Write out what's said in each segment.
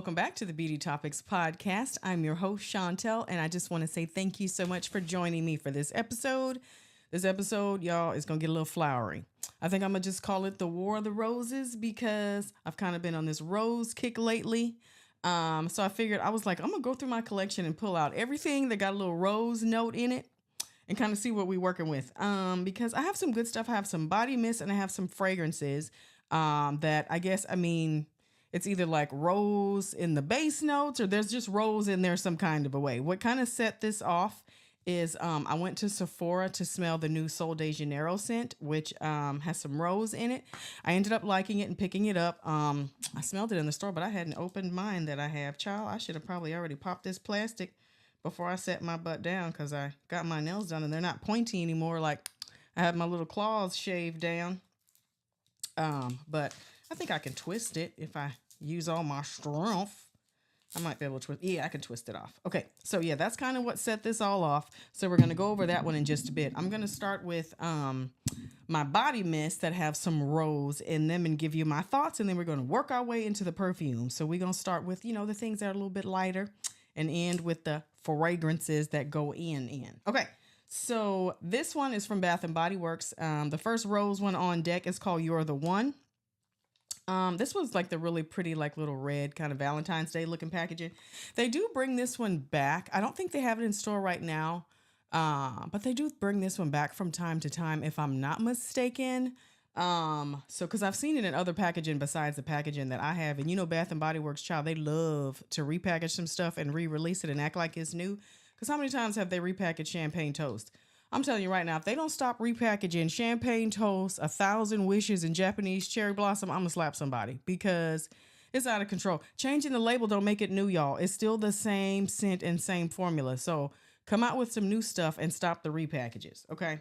welcome back to the Beauty Topics podcast. I'm your host, Chantel, and I just want to say thank you so much for joining me for this episode. This episode, y'all, is going to get a little flowery. I think I'm going to just call it the War of the Roses because I've kind of been on this rose kick lately. So I figured I was like, I'm going to go through my collection and pull out everything that got a little rose note in it and kind of see what we're working with. Because I have some good stuff. I have some body mist and I have some fragrances that it's either like rose in the base notes or there's just rose in there some kind of a way. What kind of set this off is I went to Sephora to smell the new Sol de Janeiro scent, which has some rose in it. I ended up liking it and picking it up. I smelled it in the store, but I hadn't opened mine that I have. Child, I should have probably already popped this plastic before I set my butt down because I got my nails done and they're not pointy anymore. Like I had my little claws shaved down. But I think I can twist it if I use all my strength. I might be able to twist. Yeah, I can twist it off. Okay. So yeah, that's kind of what set this all off. So we're going to go over that one in just a bit. I'm going to start with, my body mists that have some rose in them and give you my thoughts. And then we're going to work our way into the perfume. So we're going to start with, the things that are a little bit lighter and end with the fragrances that go in. Okay. So this one is from Bath and Body Works. The first rose one on deck is called You're the One. This was like the really pretty, like little red kind of Valentine's Day looking packaging. They do bring this one back. I don't think they have it in store right now. But they do bring this one back from time to time, if I'm not mistaken. Cause I've seen it in other packaging besides the packaging that I have. And Bath and Body Works, child, they love to repackage some stuff and re-release it and act like it's new. Cause how many times have they repackaged champagne toast? I'm telling you right now, if they don't stop repackaging champagne toast, 1,000 wishes, and Japanese cherry blossom, I'm gonna slap somebody because it's out of control. Changing the label don't make it new, y'all. It's still the same scent and same formula. So come out with some new stuff and stop the repackages. Okay.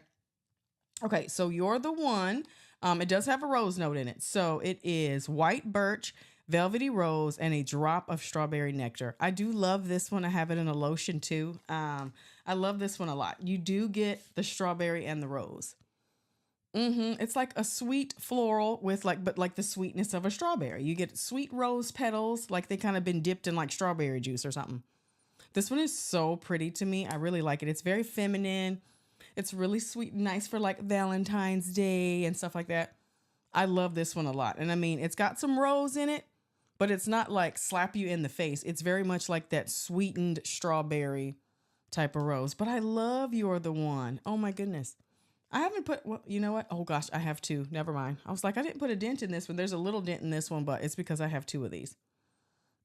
Okay. So You're the One. It does have a rose note in it. So it is white birch, velvety rose, and a drop of strawberry nectar. I do love this one. I have it in a lotion too. I love this one a lot. You do get the strawberry and the rose. It's like a sweet floral with but the sweetness of a strawberry. You get sweet rose petals, like they kind of been dipped in like strawberry juice or something. This one is so pretty to me. I really like it. It's very feminine. It's really sweet and nice for like Valentine's Day and stuff like that. I love this one a lot. And I mean, it's got some rose in it, but it's not like slap you in the face. It's very much like that sweetened strawberry type of rose. But I love You're the One. Oh my goodness. I haven't put, well, you know what? Oh gosh, I have two. Never mind. I was like, I didn't put a dent in this one. There's a little dent in this one, but it's because I have two of these.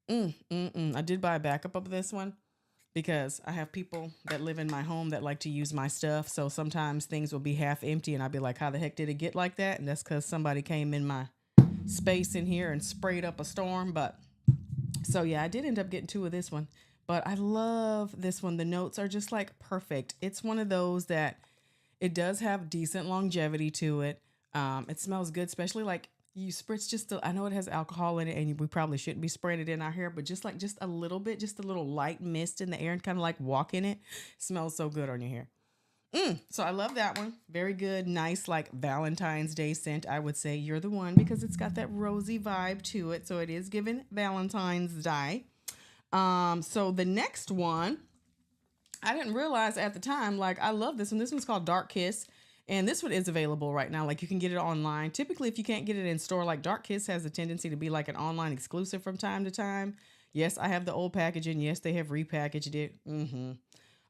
I did buy a backup of this one because I have people that live in my home that like to use my stuff. So sometimes things will be half empty and I'll be like, how the heck did it get like that? And that's because somebody came in my space in here and sprayed up a storm. But so yeah, I did end up getting two of this one, but I love this one. The notes are just like perfect. It's one of those that it does have decent longevity to it. It smells good, especially like you spritz I know it has alcohol in it and we probably shouldn't be spraying it in our hair, but just a little bit, just a little light mist in the air and kind of like walk in it. Smells so good on your hair. So I love that one. Very good. Nice, like Valentine's Day scent. I would say You're the One because it's got that rosy vibe to it. So it is given Valentine's Day. So the next one, I didn't realize at the time, like I love this one. This one's called Dark Kiss. And this one is available right now. Like you can get it online. Typically, if you can't get it in store, like Dark Kiss has a tendency to be like an online exclusive from time to time. Yes, I have the old packaging. Yes, they have repackaged it.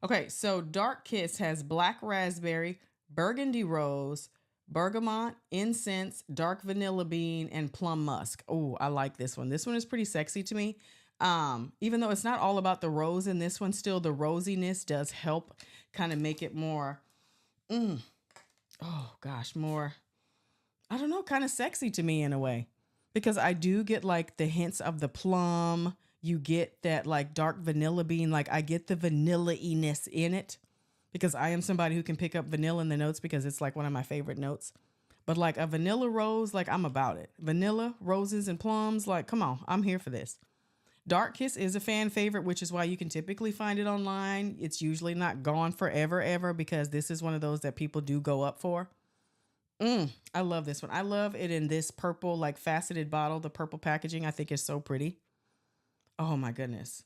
Okay, so Dark Kiss has black raspberry, burgundy rose, bergamot, incense, dark vanilla bean, and plum musk. Oh, I like this one. This one is pretty sexy to me. Even though it's not all about the rose in this one, still the rosiness does help kind of make it more, oh gosh, more, I don't know, kind of sexy to me in a way. Because I do get like the hints of the plum. You get that like dark vanilla bean. Like I get the vanilla-iness in it. Because I am somebody who can pick up vanilla in the notes because it's like one of my favorite notes. But like a vanilla rose, like I'm about it. Vanilla, roses, and plums, like come on, I'm here for this. Dark Kiss is a fan favorite, which is why you can typically find it online. It's usually not gone forever, ever, because this is one of those that people do go up for. I love this one. I love it in this purple, like faceted bottle. The purple packaging, I think is so pretty. Oh my goodness.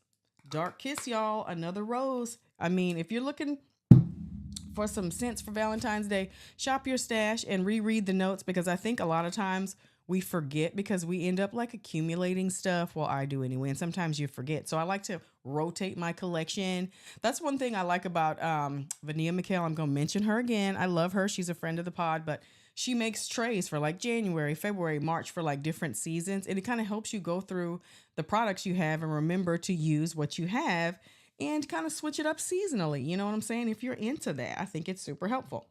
Dark Kiss, y'all. Another rose. I mean, if you're looking for some scents for Valentine's Day, shop your stash and reread the notes, because I think a lot of times we forget because we end up like accumulating stuff. Well, I do anyway, and sometimes you forget. So I like to rotate my collection. That's one thing I like about Vania McHale. I'm going to mention her again. I love her. She's a friend of the pod, but she makes trays for like January, February, March for like different seasons. And it kind of helps you go through the products you have and remember to use what you have and kind of switch it up seasonally. You know what I'm saying? If you're into that, I think it's super helpful.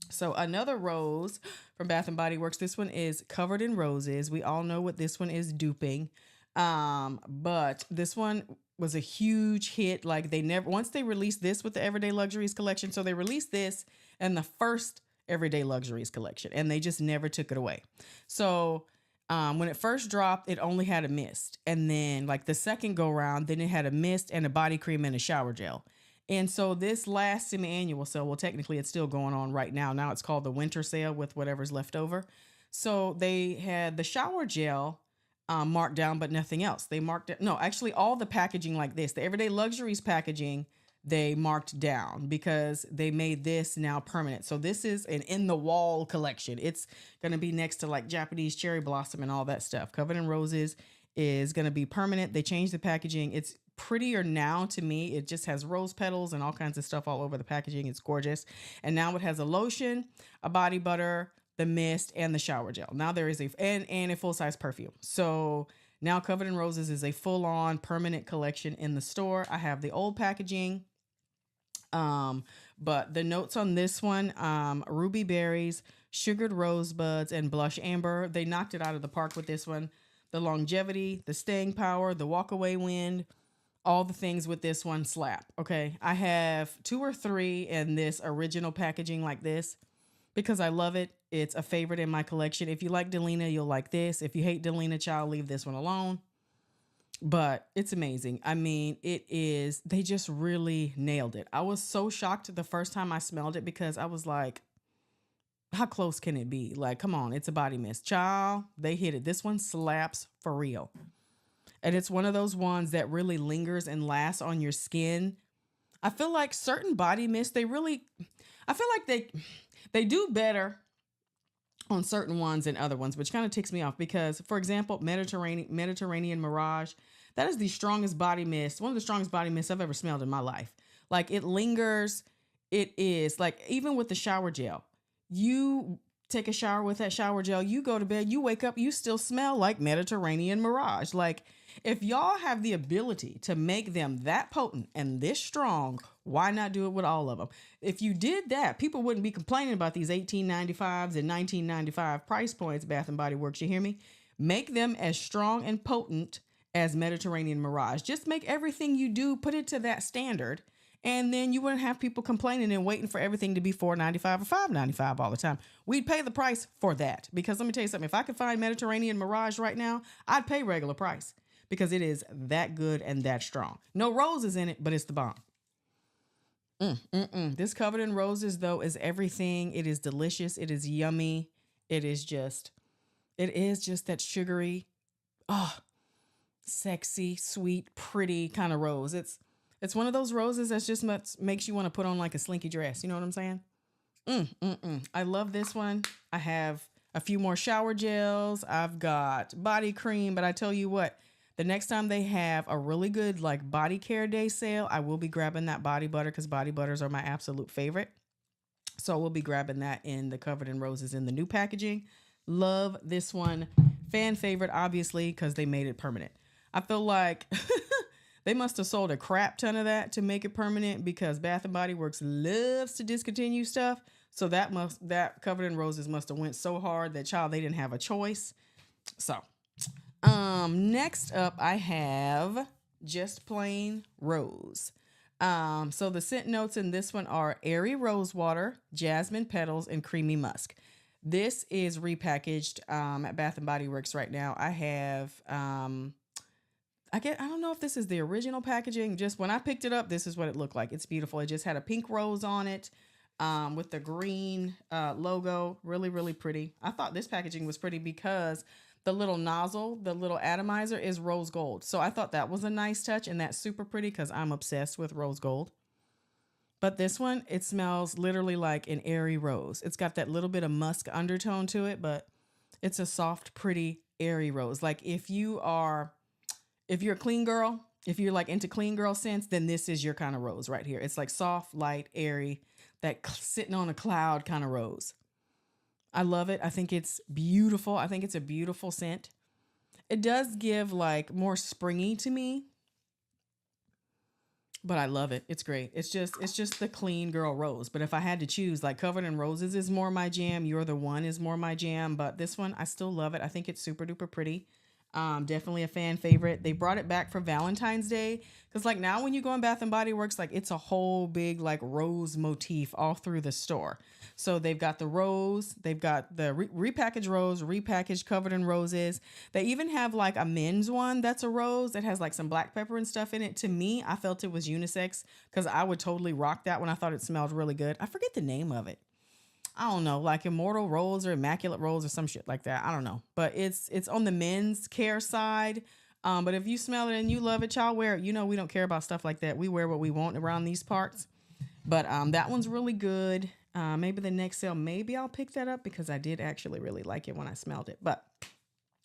So another rose from Bath and Body Works. This one is Covered in Roses. We all know what this one is duping. But this one was a huge hit. Like once they released this with the Everyday Luxuries collection. So they released this and the first Everyday Luxuries collection, and they just never took it away. So when it first dropped, it only had a mist. And then like the second go round, then it had a mist and a body cream and a shower gel. And so this last semi-annual sale, well, technically it's still going on right now. Now it's called the winter sale with whatever's left over. So they had the shower gel marked down, but nothing else. They marked it. No, actually all the packaging like this, the Everyday Luxuries packaging, they marked down because they made this now permanent. So this is an in the wall collection. It's going to be next to like Japanese cherry blossom and all that stuff. Covered in Roses is going to be permanent. They changed the packaging. It's prettier now to me. It just has rose petals and all kinds of stuff all over the packaging. It's gorgeous. And now it has a lotion, a body butter, the mist, and the shower gel. Now there is and a full-size perfume. So now Covered in Roses is a full-on permanent collection in the store. I have the old packaging. But the notes on this one, ruby berries, sugared rosebuds, and blush amber. They knocked it out of the park with this one. The longevity, the staying power, the walk away wind, all the things with this one slap. Okay. I have 2 or 3 in this original packaging like this because I love it. It's a favorite in my collection. If you like Delina, you'll like this. If you hate Delina, child, leave this one alone. But it's amazing. I mean, they just really nailed it. I was so shocked the first time I smelled it because I was like, how close can it be? Like, come on, it's a body mist. Child, they hit it. This one slaps for real. And it's one of those ones that really lingers and lasts on your skin. I feel like certain body mists, I feel like they do better on certain ones than other ones, which kind of ticks me off because, for example, Mediterranean Mirage, that is the strongest body mist, one of the strongest body mists I've ever smelled in my life. Like it lingers. It is like, even with the shower gel, you take a shower with that shower gel, you go to bed, you wake up, you still smell like Mediterranean Mirage. Like if y'all have the ability to make them that potent and this strong, why not do it with all of them? If you did that, people wouldn't be complaining about these $18.95s and $19.95 price points, Bath and Body Works. You hear me? Make them as strong and potent as Mediterranean Mirage. Just make everything you do, put it to that standard. And then you wouldn't have people complaining and waiting for everything to be $4.95 or $5.95 all the time. We'd pay the price for that. Because let me tell you something. If I could find Mediterranean Mirage right now, I'd pay regular price. Because it is that good and that strong. No roses in it, but it's the bomb. This Covered in Roses, though, is everything. It is delicious. It is yummy. It is just that sugary, sexy, sweet, pretty kind of rose. It's one of those roses that's just makes you want to put on like a slinky dress. You know what I'm saying? I love this one. I have a few more shower gels. I've got body cream, but I tell you what, the next time they have a really good like body care day sale, I will be grabbing that body butter because body butters are my absolute favorite. So we'll be grabbing that in the Covered in Roses in the new packaging. Love this one. Fan favorite, obviously, because they made it permanent. I feel like they must have sold a crap ton of that to make it permanent because Bath and Body Works loves to discontinue stuff. So that Covered in Roses must have went so hard that they didn't have a choice. So, next up I have Just Plain Rose. So the scent notes in this one are airy rose water, jasmine petals, and creamy musk. This is repackaged at Bath and Body Works right now. I have I don't know if this is the original packaging. Just when I picked it up, this is what it looked like. It's beautiful. It just had a pink rose on it with the green logo. Really, really pretty. I thought this packaging was pretty because the little nozzle, the little atomizer is rose gold. So I thought that was a nice touch, and that's super pretty because I'm obsessed with rose gold. But this one, it smells literally like an airy rose. It's got that little bit of musk undertone to it, but it's a soft, pretty, airy rose. Like if you're a clean girl, if you're like into clean girl scents, then this is your kind of rose right here. It's like soft, light, airy, that sitting on a cloud kind of rose. I love it. I think it's beautiful. I think it's a beautiful scent. It does give like more springy to me, but I love it. It's great. It's just the clean girl rose. But if I had to choose, like Covered in Roses is more my jam. You're the One is more my jam. But this one, I still love it. I think it's super duper pretty. Definitely a fan favorite. They brought it back for Valentine's Day because like now when you go in Bath and Body Works, like it's a whole big like rose motif all through the store. So they've got the rose, they've got the repackaged rose, repackaged Covered in Roses. They even have like a men's one that's a rose that has like some black pepper and stuff in it. To me, I felt it was unisex because I would totally rock that one. I thought it smelled really good. I forget the name of it. I don't know, like Immortal Rose or Immaculate Rose or some shit like that. I don't know. But it's on the men's care side. But if you smell it and you love it, child, wear it. You know we don't care about stuff like that. We wear what we want around these parts. But that one's really good. Maybe the next sale, maybe I'll pick that up because I did actually really like it when I smelled it. But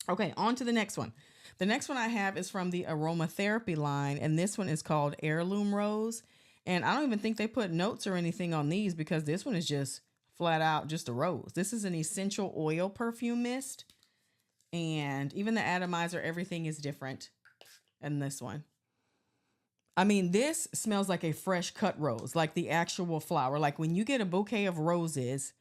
okay, on to the next one. The next one I have is from the aromatherapy line, and this one is called Heirloom Rose. And I don't even think they put notes or anything on these because this one is just flat out just a rose. This is an essential oil perfume mist. And even the atomizer, everything is different in this one. I mean, this smells like a fresh cut rose, like the actual flower. Like when you get a bouquet of roses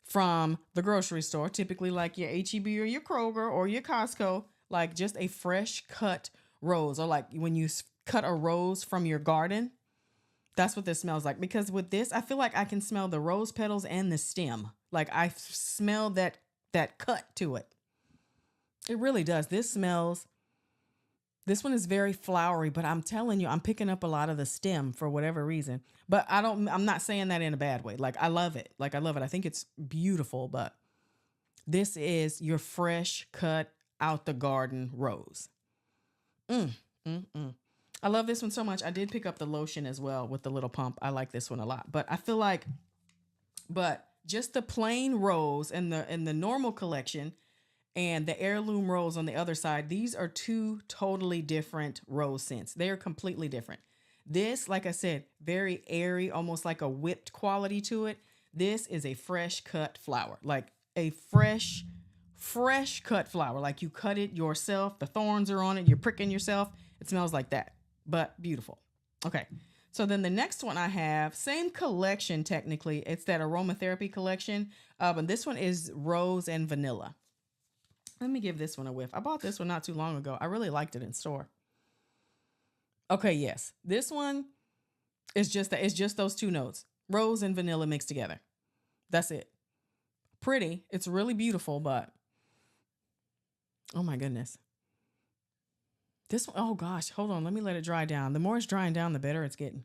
from the grocery store, typically like your H-E-B or your Kroger or your Costco, like just a fresh cut rose. Or like when you cut a rose from your garden, that's what this smells like. Because with this, I feel like I can smell the rose petals and the stem. Like I smell that cut to it. It really does. This one is very flowery, but I'm telling you, I'm picking up a lot of the stem for whatever reason. But I'm not saying that in a bad way. Like I love it. Like I love it. I think it's beautiful, but this is your fresh cut out the garden rose. I love this one so much. I did pick up the lotion as well with the little pump. I like this one a lot, but I feel like, but just the plain rose and the normal collection and the heirloom rose on the other side, these are two totally different rose scents. They are completely different. This, like I said, very airy, almost like a whipped quality to it. This is a fresh cut flower, like a fresh cut flower. Like you cut it yourself. The thorns are on it. You're pricking yourself. It smells like that, but beautiful. Okay. So then the next one I have, same collection technically. It's that aromatherapy collection. But this one is rose and vanilla. Let me give this one a whiff. I bought this one not too long ago. I really liked it in store. Okay, yes. This one is just that. It's just those two notes. Rose and vanilla mixed together. That's it. Pretty. It's really beautiful, but oh my goodness. This one, oh gosh, hold on. Let me let it dry down. The more it's drying down, the better it's getting.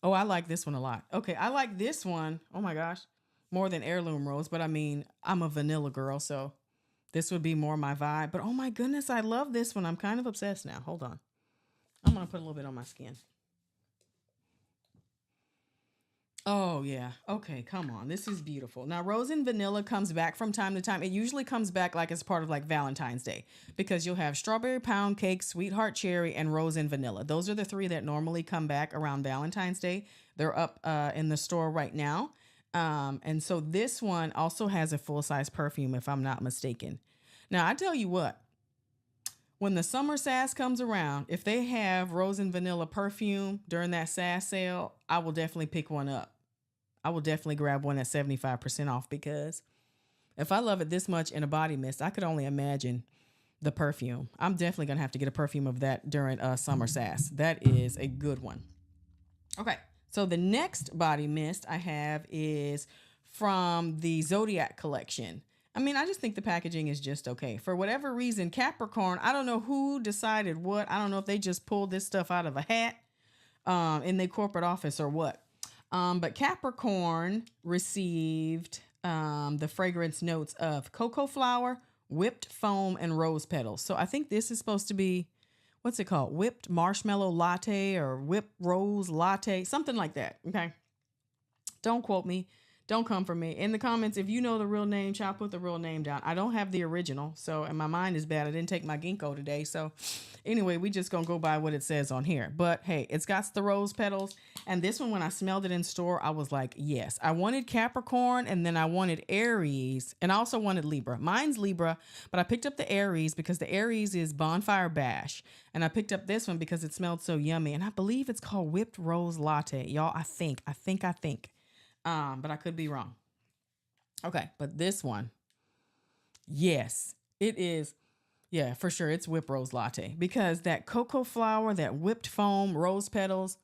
Oh, I like this one a lot. Okay, I like this one. Oh my gosh. More than heirloom rose, but I mean, I'm a vanilla girl, so this would be more my vibe. But oh my goodness, I love this one. I'm kind of obsessed now. Hold on. I'm going to put a little bit on my skin. Oh, yeah. Okay, come on. This is beautiful. Now, rose and vanilla comes back from time to time. It usually comes back like as part of like Valentine's Day because you'll have strawberry pound cake, sweetheart cherry, and rose and vanilla. Those are the three that normally come back around Valentine's Day. They're up in the store right now. And so this one also has a full-size perfume, if I'm not mistaken. Now, I tell you what, when the summer sass comes around, if they have rose and vanilla perfume during that sass sale, I will definitely pick one up. I will definitely grab one at 75% off because if I love it this much in a body mist, I could only imagine the perfume. I'm definitely going to have to get a perfume of that during summer sass. That is a good one. Okay. So the next body mist I have is from the Zodiac collection. I mean, I just think the packaging is just okay. For whatever reason, Capricorn, I don't know who decided what. I don't know if they just pulled this stuff out of a hat in their corporate office or what. But Capricorn received the fragrance notes of cocoa flower, whipped foam and rose petals. So I think this is supposed to be, what's it called? Whipped marshmallow latte or whipped rose latte, something like that. Okay. Don't quote me. Don't come for me. In the comments, if you know the real name, child, put the real name down. I don't have the original, so, and my mind is bad. I didn't take my ginkgo today. So anyway, we just going to go by what it says on here. But hey, it's got the rose petals. And this one, when I smelled it in store, I was like, yes. I wanted Capricorn, and then I wanted Aries, and I also wanted Libra. Mine's Libra, but I picked up the Aries because the Aries is Bonfire Bash. And I picked up this one because it smelled so yummy. And I believe it's called Whipped Rose Latte. Y'all, I think. But I could be wrong. Okay, but this one, yes, it is. Yeah, for sure. It's Whipped Rose Latte because that cocoa flower, that whipped foam, rose petals.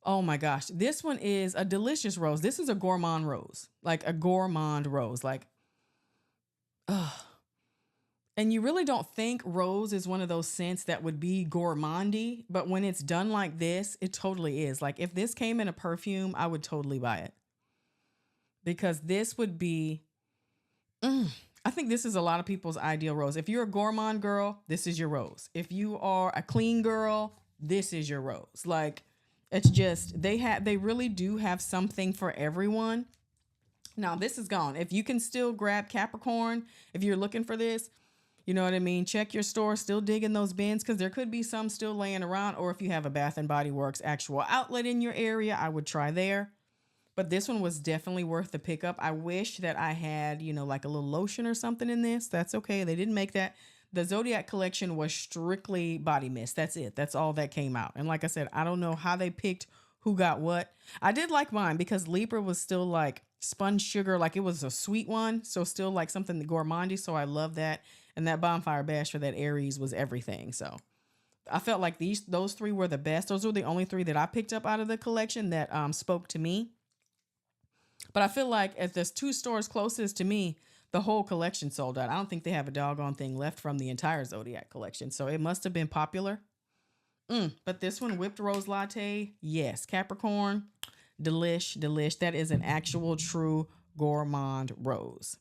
Oh my gosh. This one is a delicious rose. This is a gourmand rose, like a gourmand rose, like, ugh. And you really don't think rose is one of those scents that would be gourmandy, but when it's done like this, it totally is. Like if this came in a perfume, I would totally buy it because this would be, I think this is a lot of people's ideal rose. If you're a gourmand girl, this is your rose. If you are a clean girl, this is your rose. Like it's just, they really do have something for everyone. Now this is gone. If you can still grab Capricorn, if you're looking for this, you know what I mean? Check your store, still digging those bins because there could be some still laying around. Or if you have a Bath and Body Works actual outlet in your area, I would try there. But this one was definitely worth the pickup. I wish that I had, like a little lotion or something in this. That's okay. They didn't make that. The Zodiac collection was strictly body mist. That's it. That's all that came out. And like I said, I don't know how they picked who got what. I did like mine because Libra was still like spun sugar, like it was a sweet one. So still like something gourmandy. So I love that. And that Bonfire Bash for that Aries was everything. So I felt like those three were the best. Those were the only three that I picked up out of the collection that spoke to me. But I feel like at the two stores closest to me, the whole collection sold out. I don't think they have a doggone thing left from the entire Zodiac collection. So it must have been popular. But this one, Whipped Rose Latte, yes. Capricorn, delish. That is an actual true gourmand rose.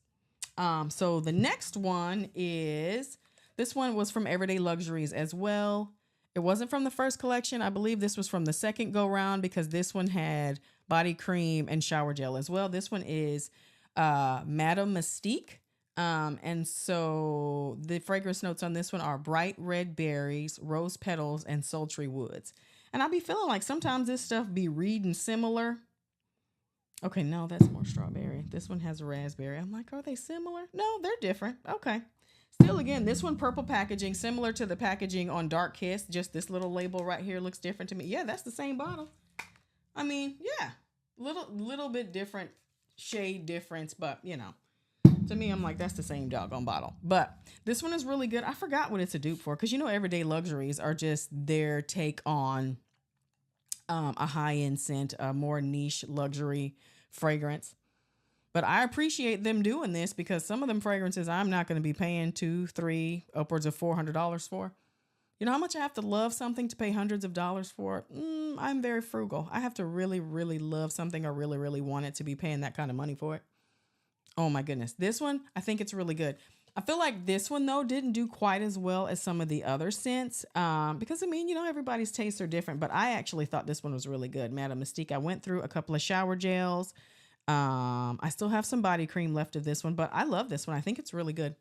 So the next one is, this one was from Everyday Luxuries as well. It wasn't from the first collection. I believe this was from the second go round because this one had body cream and shower gel as well. This one is Madame Mystique. And so the fragrance notes on this one are bright red berries, rose petals, and sultry woods. And I be feeling like sometimes this stuff be reading similar. Okay, no, that's more strawberry. This one has a raspberry. I'm like, are they similar? No, they're different. Okay. Still, again, this one purple packaging, similar to the packaging on Dark Kiss. Just this little label right here looks different to me. Yeah, that's the same bottle. I mean, yeah, little bit different shade difference, but to me, I'm like, that's the same doggone bottle. But this one is really good. I forgot what it's a dupe for because Everyday Luxuries are just their take on a high-end scent, a more niche luxury fragrance. But I appreciate them doing this because some of them fragrances I'm not going to be paying $200, $300, upwards of $400 for. You know how much I have to love something to pay hundreds of dollars for? I'm very frugal. I have to really, really love something or really, really want it to be paying that kind of money for it. Oh my goodness. This one, I think it's really good. I feel like this one, though, didn't do quite as well as some of the other scents because, everybody's tastes are different. But I actually thought this one was really good. Madame Mystique. I went through a couple of shower gels. I still have some body cream left of this one, but I love this one. I think it's really good.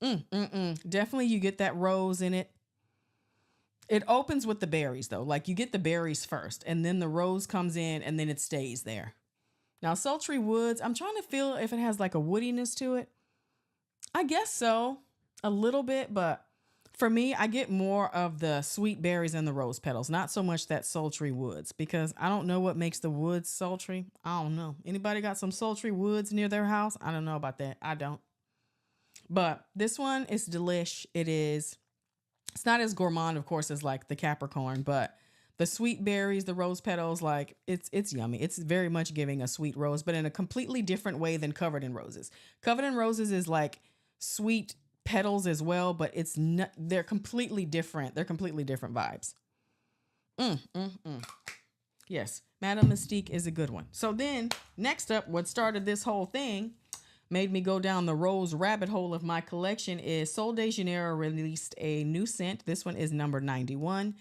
Definitely you get that rose in it. It opens with the berries, though. Like you get the berries first, and then the rose comes in, and then it stays there. Now, sultry woods, I'm trying to feel if it has like a woodiness to it. I guess so, a little bit, but for me, I get more of the sweet berries and the rose petals, not so much that sultry woods, because I don't know what makes the woods sultry. I don't know. Anybody got some sultry woods near their house? I don't know about that. I don't. But this one is delish. It's not as gourmand, of course, as like the Capricorn, but the sweet berries, the rose petals, like it's yummy. It's very much giving a sweet rose, but in a completely different way than Covered in Roses. Covered in Roses is like sweet petals as well, but it's not, they're completely different. They're completely different vibes. Yes, Madame Mystique is a good one. So then next up, what started this whole thing, made me go down the rose rabbit hole of my collection is Sol de Janeiro released a new scent. This one is number 91.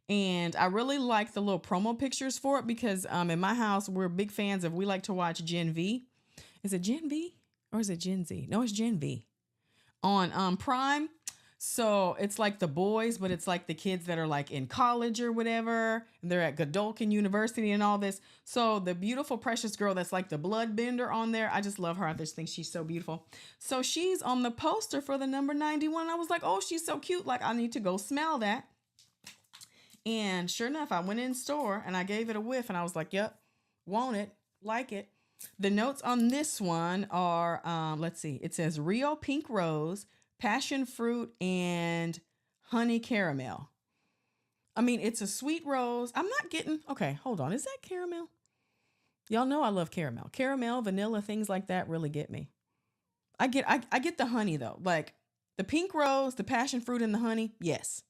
And I really like the little promo pictures for it because in my house, we're big fans of, we like to watch Gen V. Is it Gen V or is it Gen Z? No, it's Gen V on Prime. So it's like the boys, but it's like the kids that are like in college or whatever. And they're at Godolphin University and all this. So the beautiful, precious girl that's like the blood bender on there. I just love her. I just think she's so beautiful. So she's on the poster for the number 91. I was like, oh, she's so cute. Like, I need to go smell that. And sure enough, I went in store and I gave it a whiff and I was like, yep, want it, like it. The notes on this one are, let's see, it says Rio Pink Rose, passion fruit, and honey caramel. I mean, it's a sweet rose. I'm not getting, okay, hold on. Is that caramel? Y'all know I love caramel. Caramel, vanilla, things like that really get me. I get the honey though. Like the pink rose, the passion fruit, and the honey. Yes.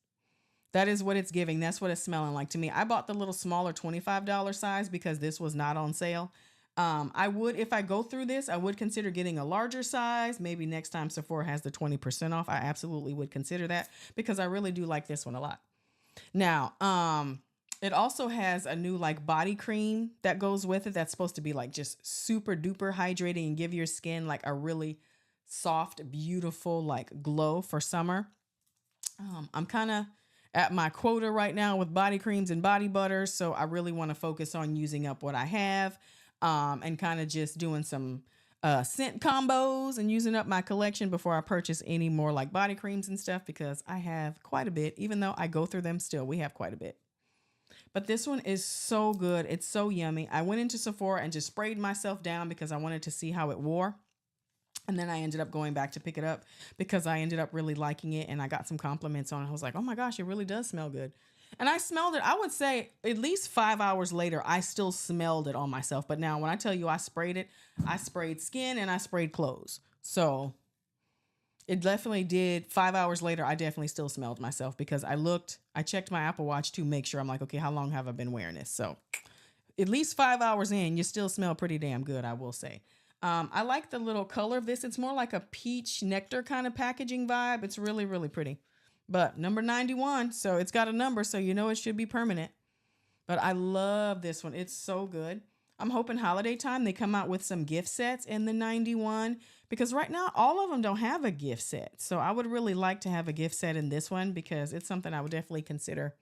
That is what it's giving. That's what it's smelling like to me. I bought the little smaller $25 size because this was not on sale. I would, if I go through this, I would consider getting a larger size. Maybe next time Sephora has the 20% off. I absolutely would consider that because I really do like this one a lot. Now, it also has a new like body cream that goes with it. That's supposed to be like just super duper hydrating and give your skin like a really soft, beautiful, like glow for summer. I'm kind of at my quota right now with body creams and body butters. So I really want to focus on using up what I have, and kind of just doing some scent combos and using up my collection before I purchase any more like body creams and stuff, because I have quite a bit. Even though I go through them still, we have quite a bit. But this one is so good. It's so yummy. I went into Sephora and just sprayed myself down because I wanted to see how it wore. And then I ended up going back to pick it up because I ended up really liking it and I got some compliments on it. I was like, oh my gosh, it really does smell good. And I smelled it, I would say at least 5 hours later, I still smelled it on myself. But now when I tell you I sprayed it, I sprayed skin and I sprayed clothes. So it definitely did. 5 hours later, I definitely still smelled myself because I checked my Apple Watch to make sure. I'm like, okay, how long have I been wearing this? So at least 5 hours in, you still smell pretty damn good, I will say. I like the little color of this. It's more like a peach nectar kind of packaging vibe. It's really, really pretty. But number 91, so it's got a number, so you know it should be permanent. But I love this one. It's so good. I'm hoping holiday time they come out with some gift sets in the 91, because right now all of them don't have a gift set. So I would really like to have a gift set in this one because it's something I would definitely consider,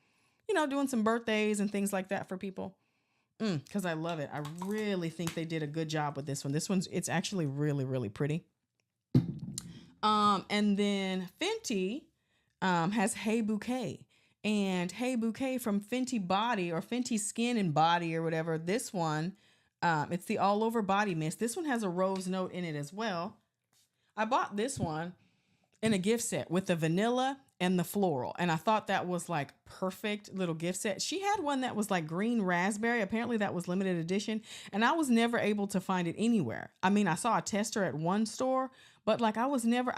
doing some birthdays and things like that for people. Because I love it. I really think they did a good job with this one. It's actually really, really pretty. And then Fenty has Hey Bouquet. And Hey Bouquet from Fenty Body or Fenty Skin and Body or whatever. This one, it's the all over body mist. This one has a rose note in it as well. I bought this one in a gift set with the vanilla and the floral. And I thought that was like perfect little gift set. She had one that was like green raspberry. Apparently that was limited edition. And I was never able to find it anywhere. I mean, I saw a tester at one store, but like I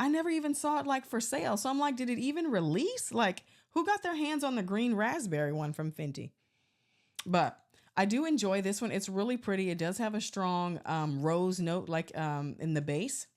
never even saw it like for sale. So I'm like, did it even release? Like who got their hands on the green raspberry one from Fenty? But I do enjoy this one. It's really pretty. It does have a strong rose note like in the base.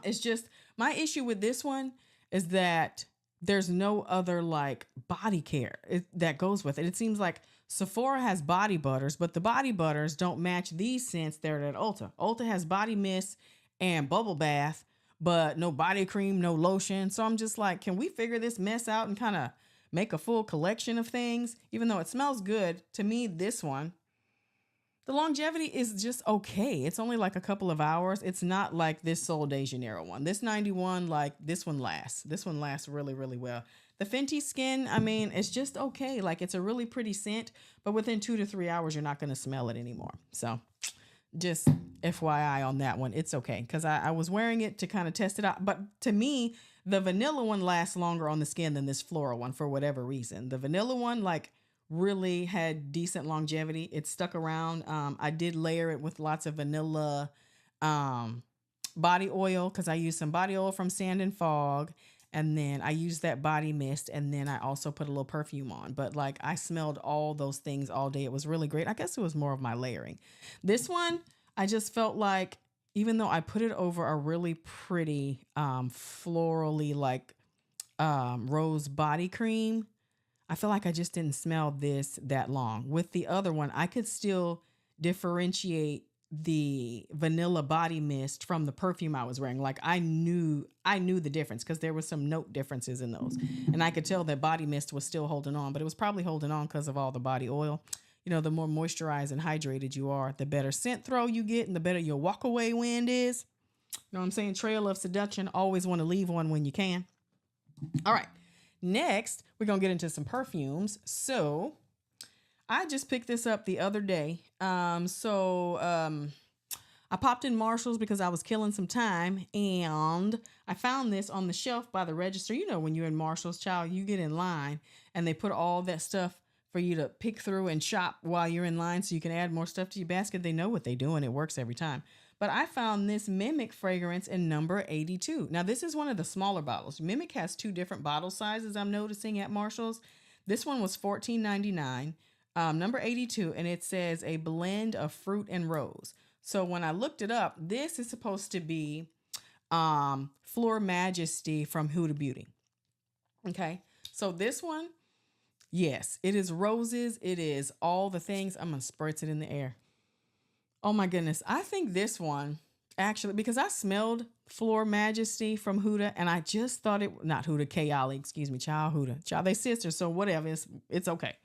It's just my issue with this one is that there's no other like body care that goes with it. It seems like Sephora has body butters, but the body butters don't match these scents there at Ulta. Ulta has body mist and bubble bath, but no body cream, no lotion. So I'm just like, can we figure this mess out and kind of make a full collection of things? Even though it smells good, to me, this one, the longevity is just okay. It's only like a couple of hours. It's not like this Sol de Janeiro one. This 91, like this one lasts. This one lasts really, really well. The Fenty Skin, I mean, it's just okay. Like it's a really pretty scent, but within 2 to 3 hours, you're not going to smell it anymore. So just FYI on that one. It's okay. Because I was wearing it to kind of test it out. But to me, the vanilla one lasts longer on the skin than this floral one for whatever reason. The vanilla one, like, really had decent longevity. It stuck around. I did layer it with lots of vanilla body oil because I used some body oil from Sand and Fog. And then I used that body mist. And then I also put a little perfume on. But like I smelled all those things all day. It was really great. I guess it was more of my layering. This one, I just felt like even though I put it over a really pretty florally like rose body cream, I feel like I just didn't smell this that long. With the other one, I could still differentiate the vanilla body mist from the perfume I was wearing. Like I knew the difference because there was some note differences in those. And I could tell that body mist was still holding on, but it was probably holding on because of all the body oil. You know, the more moisturized and hydrated you are, the better scent throw you get and the better your walk away wind is. You know what I'm saying? Trail of seduction. Always want to leave one when you can. All right. Next, we're going to get into some perfumes. So I just picked this up the other day. I popped in Marshall's because I was killing some time, and I found this on the shelf by the register. You know, when you're in Marshall's, child, you get in line and they put all that stuff for you to pick through and shop while you're in line so you can add more stuff to your basket. They know what they do and it works every time. But I found this Mimic fragrance in number 82. Now, this is one of the smaller bottles. Mimic has two different bottle sizes I'm noticing at Marshall's. This one was $14.99, number 82, and it says a blend of fruit and rose. So when I looked it up, this is supposed to be Fleur Majesty from Huda Beauty. Okay, so this one, yes, it is roses. It is all the things. I'm going to spritz it in the air. Oh my goodness. I think this one actually, because I smelled Fleur Majesty from Huda and I just thought not Huda, Kayali, excuse me, child Huda. Child, they sisters, so whatever, it's okay.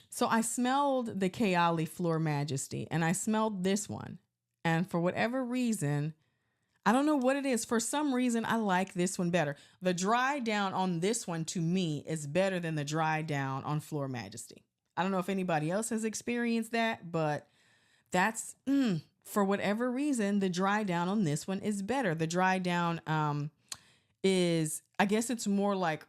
So I smelled the Kayali Fleur Majesty and I smelled this one. And for whatever reason, I don't know what it is. For some reason, I like this one better. The dry down on this one to me is better than the dry down on Fleur Majesty. I don't know if anybody else has experienced that, but that's, for whatever reason, the dry down on this one is better. The dry down is, I guess it's more like,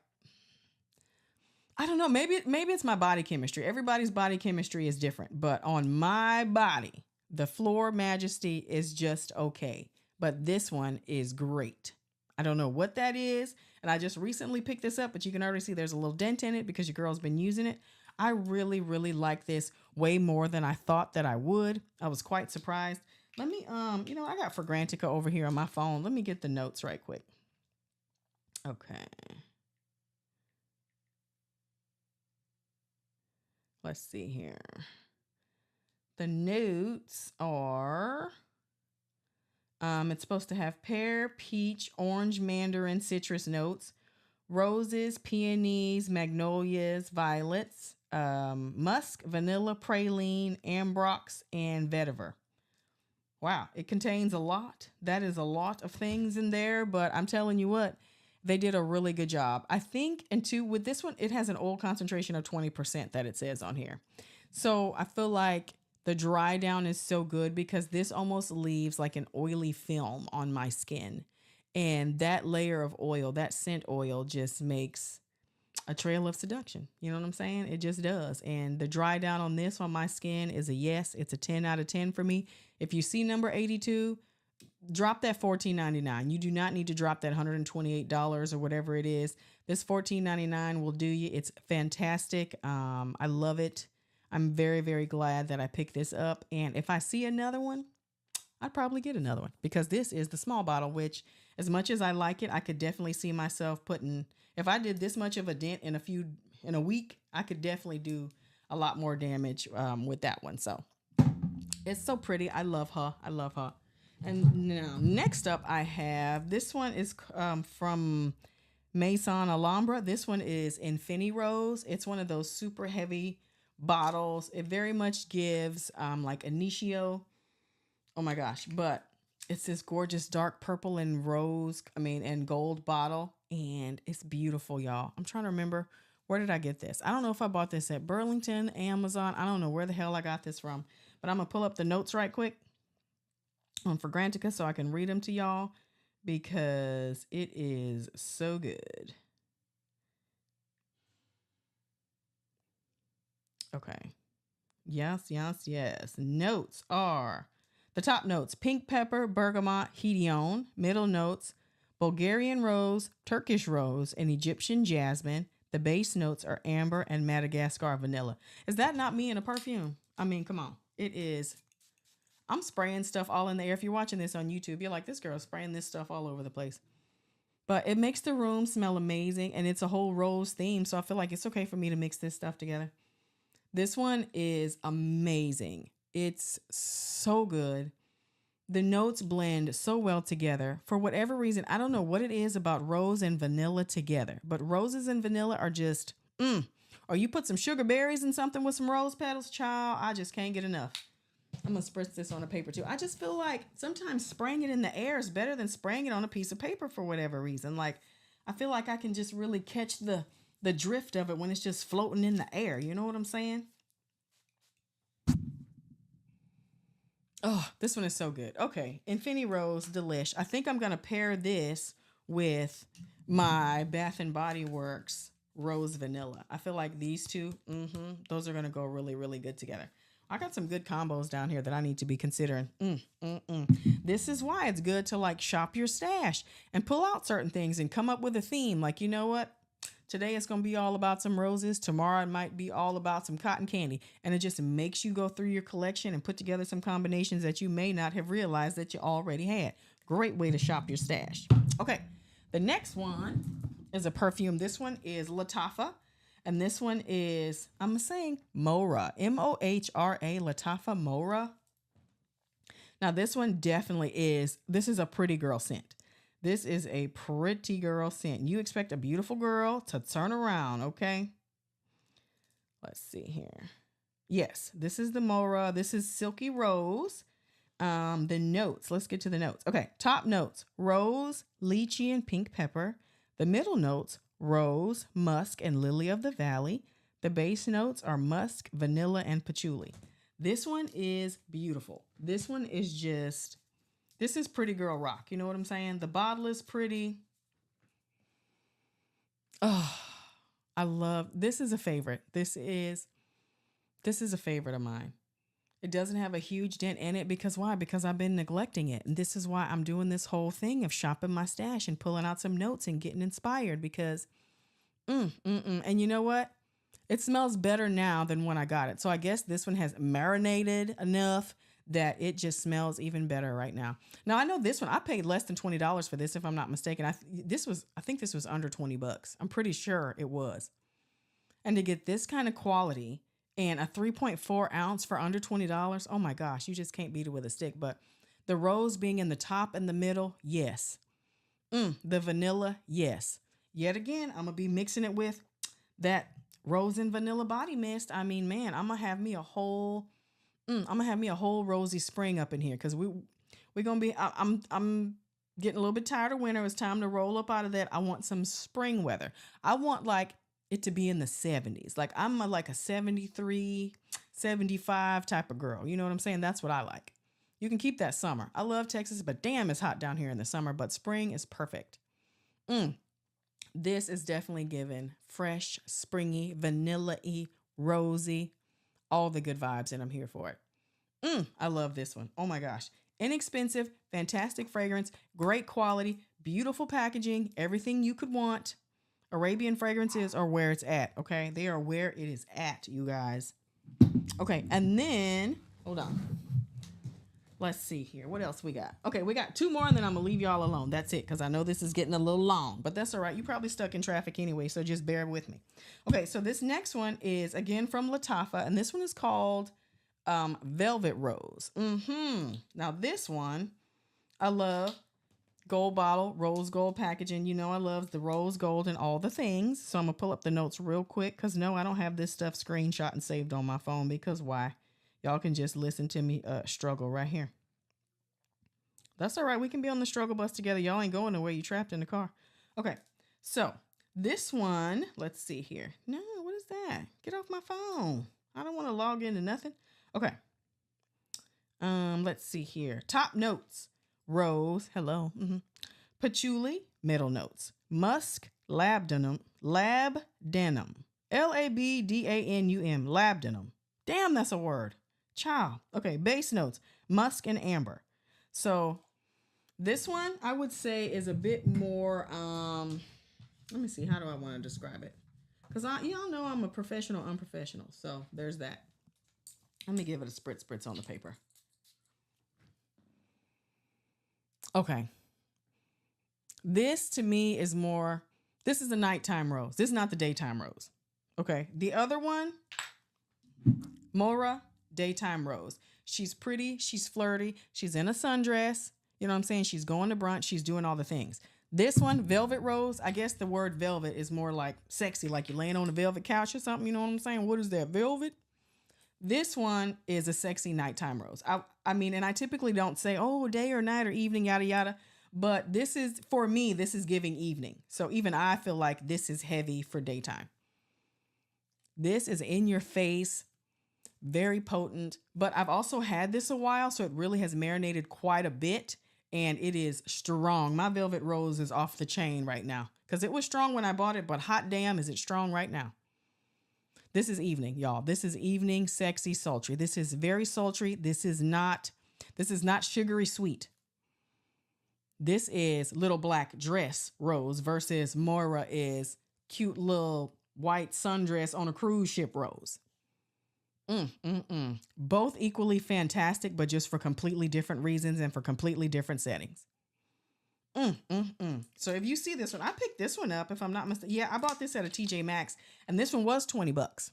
I don't know, maybe it's my body chemistry. Everybody's body chemistry is different, but on my body, the Fleur Majesty is just okay. But this one is great. I don't know what that is. And I just recently picked this up, but you can already see there's a little dent in it because your girl's been using it. I really, really like this way more than I thought that I would. I was quite surprised. Let me, I got Fragrantica over here on my phone. Let me get the notes right quick. Okay. Let's see here. The notes are, it's supposed to have pear, peach, orange, mandarin, citrus notes, roses, peonies, magnolias, violets, musk, vanilla, praline, ambrox, and vetiver. Wow, it contains a lot. That is a lot of things in there, but I'm telling you what, they did a really good job. I think, and two, with this one, it has an oil concentration of 20% that it says on here. So I feel like the dry down is so good because this almost leaves like an oily film on my skin. And that layer of oil, that scent oil, just makes a trail of seduction. You know what I'm saying? It just does. And the dry down on this on my skin is a yes. It's a 10 out of 10 for me. If you see number 82, drop that $14.99. You do not need to drop that $128 or whatever it is. This $14.99 will do you. It's fantastic. I love it. I'm very, very glad that I picked this up. And if I see another one, I'd probably get another one because this is the small bottle, which as much as I like it, I could definitely see myself putting, if I did this much of a dent in a week, I could definitely do a lot more damage with that one. So it's so pretty. I love her. I love her. And now next up I have, this one is from Maison Alhambra. This one is Infinity Rose. It's one of those super heavy bottles. It very much gives like Initio. Oh my gosh. But it's this gorgeous dark purple and rose, and gold bottle. And it's beautiful, y'all. I'm trying to remember, where did I get this? I don't know if I bought this at Burlington, Amazon. I don't know where the hell I got this from. But I'm going to pull up the notes right quick on Fragrantica so I can read them to y'all because it is so good. Okay. Yes. Notes are, the top notes: pink pepper, bergamot, hedione. Middle notes: Bulgarian rose, Turkish rose, and Egyptian jasmine. The base notes are amber and Madagascar vanilla. Is that not me in a perfume? Come on. It is. I'm spraying stuff all in the air. If you're watching this on YouTube, you're like, this girl's spraying this stuff all over the place. But it makes the room smell amazing, and it's a whole rose theme, so I feel like it's okay for me to mix this stuff together. This one is amazing. It's so good. The notes blend so well together. For whatever reason, I don't know what it is about rose and vanilla together, but roses and vanilla are just, Or you put some sugar berries in something with some rose petals, child, I just can't get enough. I'm going to spritz this on a paper too. I just feel like sometimes spraying it in the air is better than spraying it on a piece of paper for whatever reason. Like, I feel like I can just really catch the drift of it when it's just floating in the air. You know what I'm saying? Oh, this one is so good. Okay, Infinity Rose Delish. I think I'm going to pair this with my Bath and Body Works Rose Vanilla. I feel like these two, those are going to go really, really good together. I got some good combos down here that I need to be considering. This is why it's good to like shop your stash and pull out certain things and come up with a theme. Like, you know what? Today it's going to be all about some roses. Tomorrow it might be all about some cotton candy. And it just makes you go through your collection and put together some combinations that you may not have realized that you already had. Great way to shop your stash. Okay, the next one is a perfume. This one is Lattafa. And this one is, I'm saying Mohra, Mohra, Lattafa Mohra. Now this one definitely is, this is a pretty girl scent. This is a pretty girl scent. You expect a beautiful girl to turn around, okay? Let's see here. Yes, this is the Mohra. This is Silky Rose. The notes, let's get to the notes. Okay, top notes, rose, lychee, and pink pepper. The middle notes, rose, musk, and lily of the valley. The base notes are musk, vanilla, and patchouli. This one is beautiful. This one is just, this is pretty girl rock. You know what I'm saying? The bottle is pretty. Oh, I love, this is a favorite. This is a favorite of mine. It doesn't have a huge dent in it because why? Because I've been neglecting it. And this is why I'm doing this whole thing of shopping my stash and pulling out some notes and getting inspired because, and you know what? It smells better now than when I got it. So I guess this one has marinated enough that it just smells even better right now. Now I know this one, I paid less than $20 for this, if I'm not mistaken. I think this was under $20. I'm pretty sure it was. And to get this kind of quality and a 3.4 ounce for under $20, oh my gosh, you just can't beat it with a stick. But the rose being in the top and the middle, yes. The vanilla, yes. Yet again, I'm gonna be mixing it with that rose and vanilla body mist. I mean, man, I'm gonna have me a whole rosy spring up in here because we're gonna be. I'm getting a little bit tired of winter. It's time to roll up out of that. I want some spring weather. I want like it to be in the 70s. Like I'm like a 73, 75 type of girl. You know what I'm saying? That's what I like. You can keep that summer. I love Texas, but damn, it's hot down here in the summer. But spring is perfect. This is definitely given fresh, springy, vanilla-y, rosy, all the good vibes, and I'm here for it. I love this one. Oh my gosh. Inexpensive, fantastic fragrance, great quality, beautiful packaging, everything you could want. Arabian fragrances are where it's at, okay? They are where it is at, you guys. Okay, and then, hold on. Let's see here. What else we got? Okay, we got two more, and then I'm going to leave y'all alone. That's it, because I know this is getting a little long, but that's all right. You probably stuck in traffic anyway, so just bear with me. Okay, so this next one is, again, from Lattafa, and this one is called Velvet Rose. Now, this one, I love. Gold bottle, rose gold packaging. You know I love the rose gold and all the things. So I'm going to pull up the notes real quick because no, I don't have this stuff screenshot and saved on my phone because why? Y'all can just listen to me struggle right here. That's all right. We can be on the struggle bus together. Y'all ain't going nowhere. You trapped in the car. Okay. So this one, let's see here. No, what is that? Get off my phone. I don't want to log into nothing. Okay. Let's see here. Top notes. Rose, hello. Patchouli, middle notes. Musk, labdanum, labdanum. Labdanum, labdanum. Damn, that's a word. Child. Okay, base notes. Musk and amber. So this one I would say is a bit more, let me see, how do I want to describe it? Because y'all know I'm a professional unprofessional. So there's that. Let me give it a spritz on the paper. Okay. This to me is more, this is the nighttime rose. This is not the daytime rose. Okay. The other one, Mora, daytime rose. She's pretty. She's flirty. She's in a sundress. You know what I'm saying? She's going to brunch. She's doing all the things. This one, velvet rose. I guess the word velvet is more like sexy, like you're laying on a velvet couch or something. You know what I'm saying? What is that, velvet? This one is a sexy nighttime rose. I mean, and I typically don't say, oh, day or night or evening, yada, yada. But this is, for me, this is giving evening. So even I feel like this is heavy for daytime. This is in your face, very potent. But I've also had this a while, so it really has marinated quite a bit. And it is strong. My velvet rose is off the chain right now. Because it was strong when I bought it, but hot damn, is it strong right now. This is evening, y'all. This is evening, sexy, sultry. This is very sultry. This is not sugary sweet. This is little black dress rose versus Moira is cute little white sundress on a cruise ship rose. Both equally fantastic, but just for completely different reasons and for completely different settings. So if you see this one, I picked this one up if I'm not mistaken. Yeah, I bought this at a TJ Maxx and this one was $20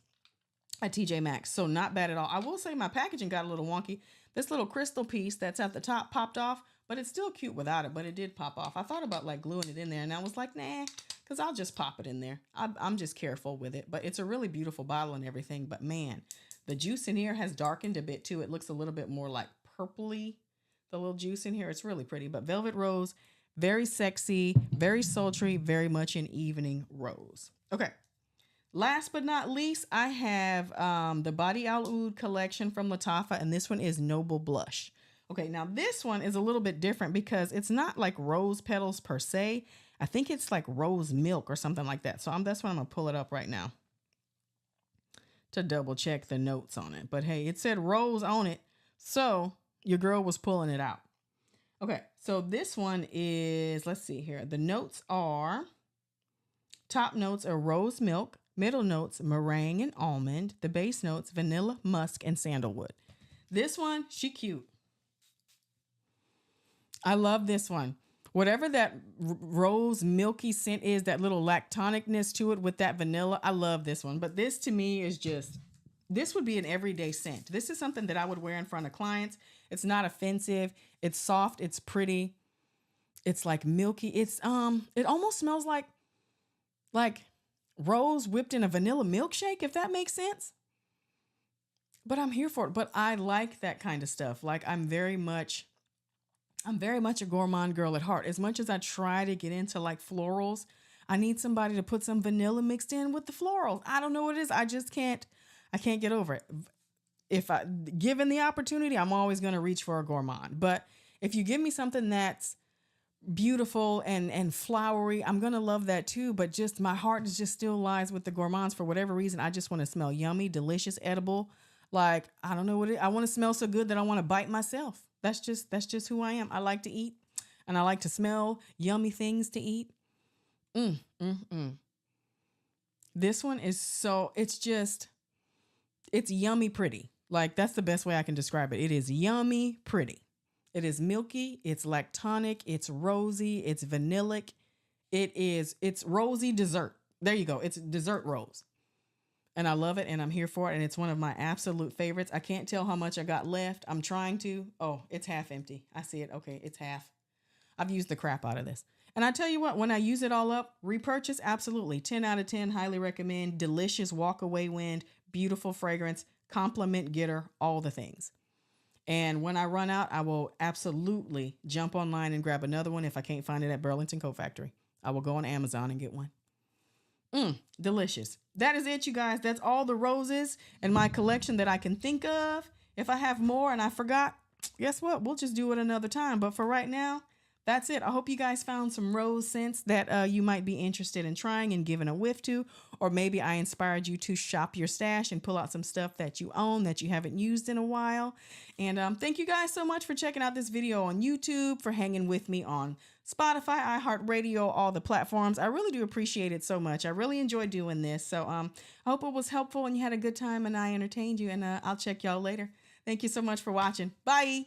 at TJ Maxx. So not bad at all. I will say my packaging got a little wonky. This little crystal piece that's at the top popped off, but it's still cute without it, but it did pop off. I thought about like gluing it in there and I was like, nah, because I'll just pop it in there. I'm just careful with it, but it's a really beautiful bottle and everything. But man, the juice in here has darkened a bit too. It looks a little bit more like purpley, the little juice in here. It's really pretty, but velvet rose, very sexy, very sultry, very much an evening rose. Okay. Last but not least, I have the Body Al Oud collection from Lattafa, and this one is Noble Blush. Okay, now this one is a little bit different because it's not like rose petals per se. I think it's like rose milk or something like that. So that's why I'm going to pull it up right now to double check the notes on it. But hey, it said rose on it, so your girl was pulling it out. Okay, so this one is, let's see here. The notes are, top notes are rose milk, middle notes meringue and almond, the base notes vanilla, musk, and sandalwood. This one, she cute. I love this one. Whatever that rose milky scent is, that little lactonicness to it with that vanilla, I love this one. But this to me is just, this would be an everyday scent. This is something that I would wear in front of clients. It's not offensive. It's soft. It's pretty. It's like milky. It's it almost smells like rose whipped in a vanilla milkshake, if that makes sense. But I'm here for it. But I like that kind of stuff. Like I'm very much a gourmand girl at heart. As much as I try to get into like florals, I need somebody to put some vanilla mixed in with the florals. I don't know what it is. I can't get over it. If given the opportunity, I'm always going to reach for a gourmand. But if you give me something that's beautiful and flowery, I'm going to love that too. But just my heart is just still lies with the gourmands for whatever reason. I just want to smell yummy, delicious, edible. Like, I don't know what it is. I want to smell so good that I want to bite myself. That's just who I am. I like to eat and I like to smell yummy things to eat. This one is so, it's yummy pretty. Like that's the best way I can describe it. It is yummy pretty. It is milky. It's lactonic. It's rosy. It's vanillic. It's rosy dessert. There you go. It's dessert rose. And I love it and I'm here for it. And it's one of my absolute favorites. I can't tell how much I got left. I'm trying to. Oh, it's half empty. I see it. Okay, it's half. I've used the crap out of this. And I tell you what, when I use it all up, repurchase, absolutely. 10 out of 10, highly recommend. Delicious walk away wind, beautiful fragrance, compliment getter, all the things. And when I run out, I will absolutely jump online and grab another one if I can't find it at Burlington Coat Factory. I will go on Amazon and get one. Delicious. That is it, you guys. That's all the roses in my collection that I can think of. If I have more and I forgot, guess what? We'll just do it another time. But for right now, that's it. I hope you guys found some rose scents that you might be interested in trying and giving a whiff to. Or maybe I inspired you to shop your stash and pull out some stuff that you own that you haven't used in a while. And thank you guys so much for checking out this video on YouTube, for hanging with me on Spotify, iHeartRadio, all the platforms. I really do appreciate it so much. I really enjoy doing this. So I hope it was helpful and you had a good time and I entertained you. And I'll check y'all later. Thank you so much for watching. Bye.